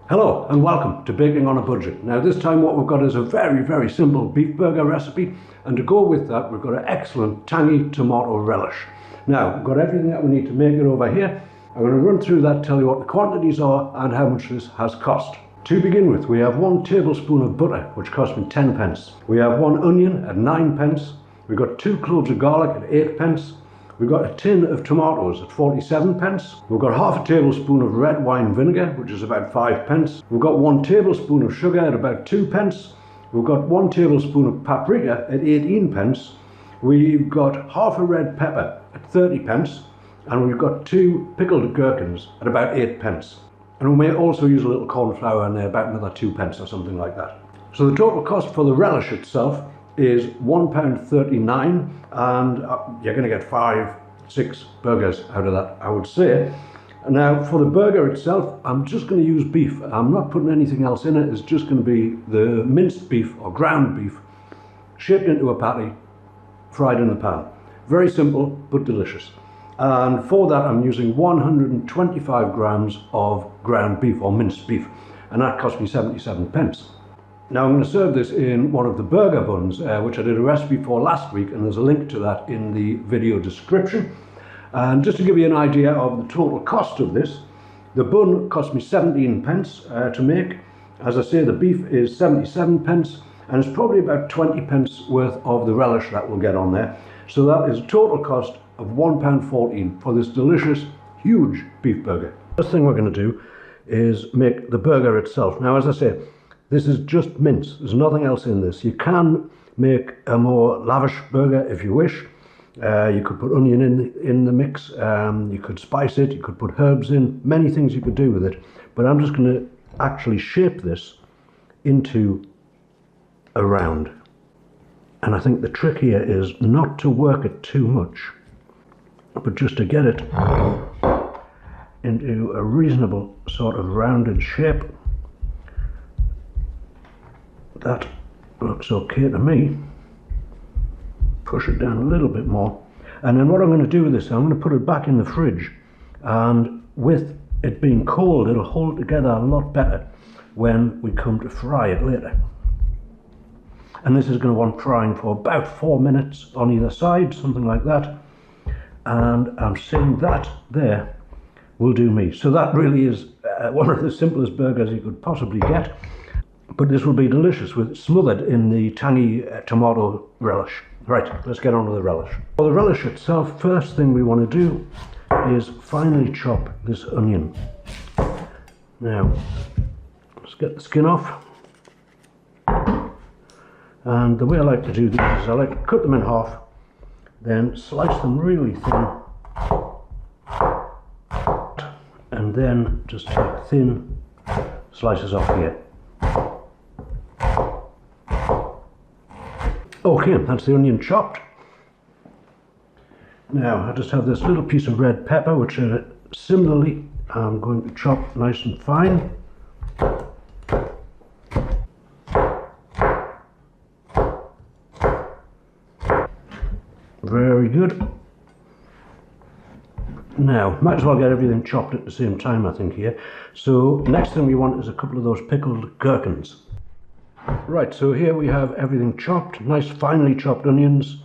Hello and welcome to Baking on a Budget. Now this time what we've got is a very simple beef burger recipe, and to go with that we've got an excellent tangy tomato relish. Now we've got everything that we need to make it over here. I'm going to run through that, tell you what the quantities are and how much this has cost. To begin with, we have 1 tablespoon of butter, which cost me 10 pence. We have 1 onion at 9 pence. We've got 2 cloves of garlic at 8 pence. We've got a tin of tomatoes at 47 pence. We've got half a tablespoon of red wine vinegar, which is about 5 pence. We've got 1 tablespoon of sugar at about 2 pence. We've got 1 tablespoon of paprika at 18 pence. We've got half a red pepper at 30 pence. And we've got 2 pickled gherkins at about 8 pence. And we may also use a little cornflour in there, about another 2 pence or something like that. So the total cost for the relish itself is £1.39, and you're going to get 5-6 burgers out of that, I would say. Now for the burger itself, I'm just going to use beef. I'm not putting anything else in it. It's just going to be the minced beef or ground beef, shaped into a patty, fried in the pan. Very simple but delicious. And for that I'm using 125 grams of ground beef or minced beef, and that cost me 77 pence. Now I'm going to serve this in one of the burger buns, which I did a recipe for last week, and there's a link to that in the video description. And just to give you an idea of the total cost of this, the bun cost me 17 pence to make. As I say, the beef is 77 pence, and it's probably about 20 pence worth of the relish that we'll get on there. So that is a total cost of £1.14 for this delicious, huge beef burger. First thing we're going to do is make the burger itself. Now, as I say, this is just mince. There's nothing else in this. You can make a more lavish burger if you wish. You could put onion in the mix. You could spice it. You could put herbs in. Many things you could do with it. But I'm just going to actually shape this into a round. And I think the trick here is not to work it too much, but just to get it into a reasonable sort of rounded shape. That looks okay to me. Push it down a little bit more, and then what I'm going to do with this, I'm going to put it back in the fridge, and with it being cold it'll hold together a lot better when we come to fry it later. And this is going to want frying for about 4 minutes on either side, something like that. And I'm saying that there will do me. So that really is one of the simplest burgers you could possibly get. But this will be delicious, with smothered in the tangy tomato relish. Right, let's get on to the relish. For the relish itself, first thing we want to do is finely chop this onion. Now, let's get the skin off. And the way I like to do these is I like to cut them in half, then slice them really thin, and then just take thin slices off here. Okay, that's the onion chopped. Now I just have this little piece of red pepper, which similarly I'm going to chop nice and fine. Very good. Now, might as well get everything chopped at the same time, I think, here. So next thing we want is a couple of those pickled gherkins. Right, so here we have everything chopped, nice finely chopped onions,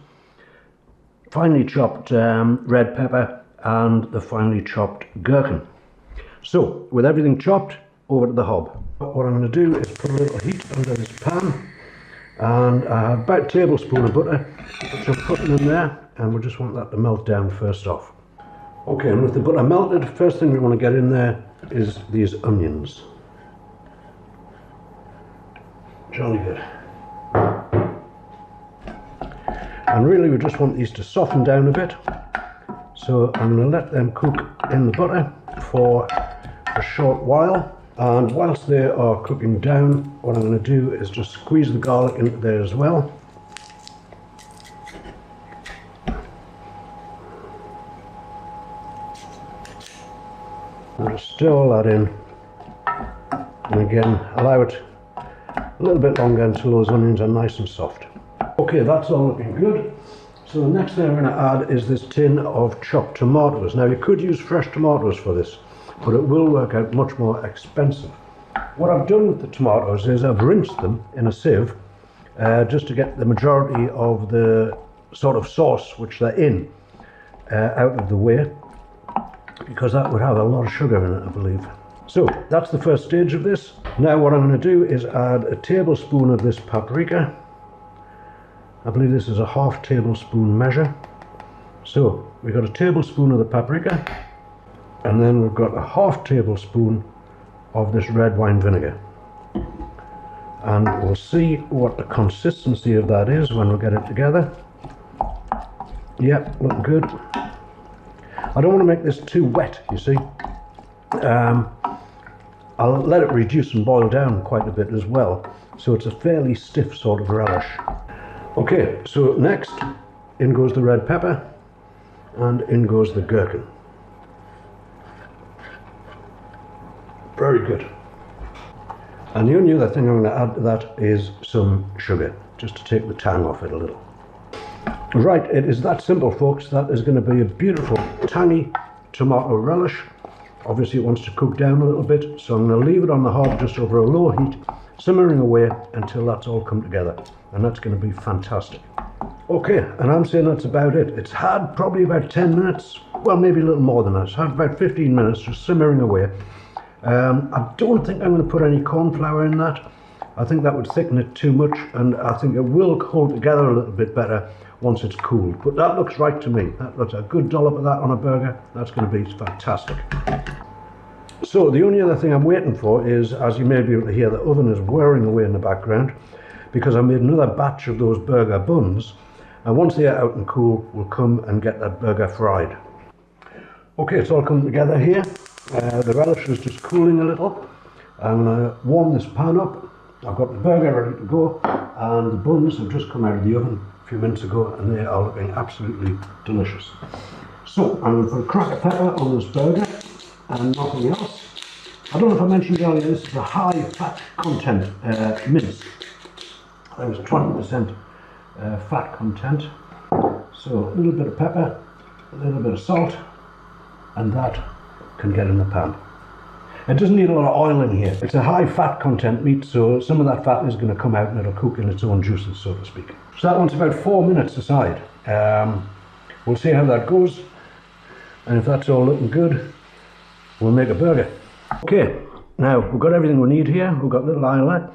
finely chopped red pepper, and the finely chopped gherkin. So, with everything chopped, over to the hob. What I'm going to do is put a little heat under this pan, and I have about a tablespoon of butter, which I'm putting in there, and we just want that to melt down first off. Okay, and with the butter melted, first thing we want to get in there is these onions. Jolly good. And really we just want these to soften down a bit, so I'm going to let them cook in the butter for a short while. And whilst they are cooking down, what I'm going to do is just squeeze the garlic into there as well. And just stir all that in, and again allow it a little bit longer until those onions are nice and soft. Okay, that's all looking good. So the next thing I'm going to add is this tin of chopped tomatoes. Now you could use fresh tomatoes for this, but it will work out much more expensive. What I've done with the tomatoes is I've rinsed them in a sieve just to get the majority of the sort of sauce which they're in out of the way, because that would have a lot of sugar in it, I believe. So that's the first stage of this. Now what I'm going to do is add a tablespoon of this paprika. I believe this is a half tablespoon measure. So we've got a tablespoon of the paprika, and then we've got a half tablespoon of this red wine vinegar. And we'll see what the consistency of that is when we get it together. Yep, looking good. I don't want to make this too wet, you see. I'll let it reduce and boil down quite a bit as well, so it's a fairly stiff sort of relish. Okay, so next in goes the red pepper and in goes the gherkin. Very good. And the only other thing I'm going to add to that is some sugar, just to take the tang off it a little. Right, it is that simple, folks. That is going to be a beautiful tangy tomato relish. Obviously it wants to cook down a little bit, so I'm going to leave it on the hob just over a low heat, simmering away until that's all come together, and that's going to be fantastic. Okay, and I'm saying that's about it. It's had probably about 10 minutes, well maybe a little more than that. It's had about 15 minutes just simmering away. I don't think I'm going to put any cornflour in that. I think that would thicken it too much, and I think it will hold together a little bit better once it's cooled. But that looks right to me. That looks a good dollop of that on a burger. That's going to be fantastic. So the only other thing I'm waiting for is, as you may be able to hear, the oven is whirring away in the background, because I made another batch of those burger buns, and once they are out and cool, we'll come and get that burger fried. Okay, it's all come together here. The relish is just cooling a little. I'm going to warm this pan up. I've got the burger ready to go, and the buns have just come out of the oven a few minutes ago, and they are looking absolutely delicious. So I'm going to put a crack of pepper on this burger and nothing else. I don't know if I mentioned earlier, this is a high fat content mince. There was 20% fat content. So a little bit of pepper, a little bit of salt, and that can get in the pan. It doesn't need a lot of oil in here. It's a high fat content meat, so some of that fat is going to come out and it'll cook in its own juices, so to speak. So that one's about 4 minutes aside. We'll see how that goes, and if that's all looking good, we'll make a burger. Okay, now we've got everything we need here. We've got little islet,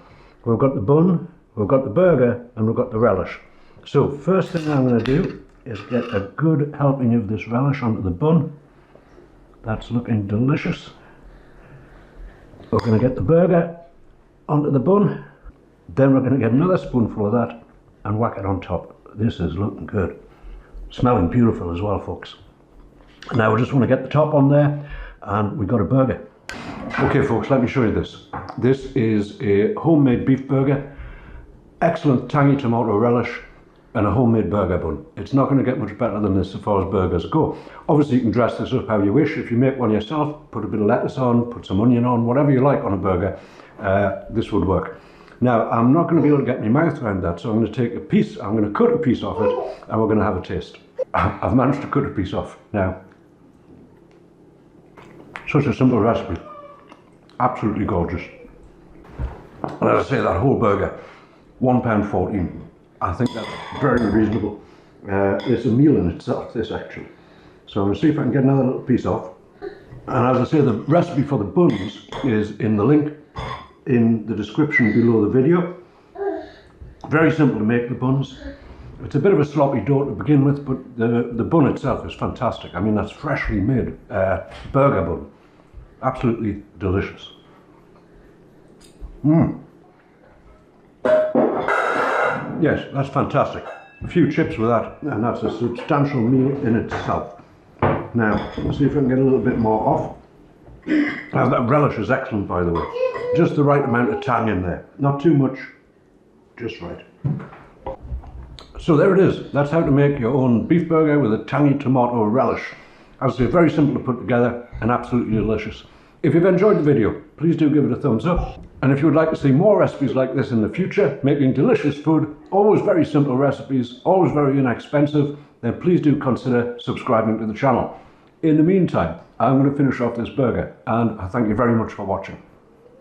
we've got the bun, we've got the burger, and we've got the relish. So first thing I'm going to do is get a good helping of this relish onto the bun. That's looking delicious. We're going to get the burger onto the bun, then we're going to get another spoonful of that and whack it on top. This is looking good. Smelling beautiful as well, folks. Now we just want to get the top on there, and we've got a burger. Okay folks, let me show you this. This is a homemade beef burger, excellent tangy tomato relish, and a homemade burger bun. It's not going to get much better than this as far as burgers go. Obviously you can dress this up how you wish. If you make one yourself, put a bit of lettuce on, put some onion on, whatever you like on a burger, this would work. Now I'm not going to be able to get my mouth around that, so I'm going to take a piece, I'm going to cut a piece off it, and we're going to have a taste. I've managed to cut a piece off. Now, such a simple recipe, absolutely gorgeous. And as I say, that whole burger, £1.14. I think that's very reasonable. It's a meal in itself, this actually. So I'm going to see if I can get another little piece off. And as I say, the recipe for the buns is in the link in the description below the video. Very simple to make the buns. It's a bit of a sloppy dough to begin with, but the bun itself is fantastic. I mean, that's freshly made burger bun. Absolutely delicious. Yes, that's fantastic. A few chips with that, and that's a substantial meal in itself. Now, let's see if I can get a little bit more off. Now, that relish is excellent, by the way. Just the right amount of tang in there. Not too much, just right. So there it is. That's how to make your own beef burger with a tangy tomato relish. As I say, very simple to put together and absolutely delicious. If you've enjoyed the video, please do give it a thumbs up. And if you would like to see more recipes like this in the future, making delicious food, always very simple recipes, always very inexpensive, then please do consider subscribing to the channel. In the meantime, I'm going to finish off this burger, and I thank you very much for watching.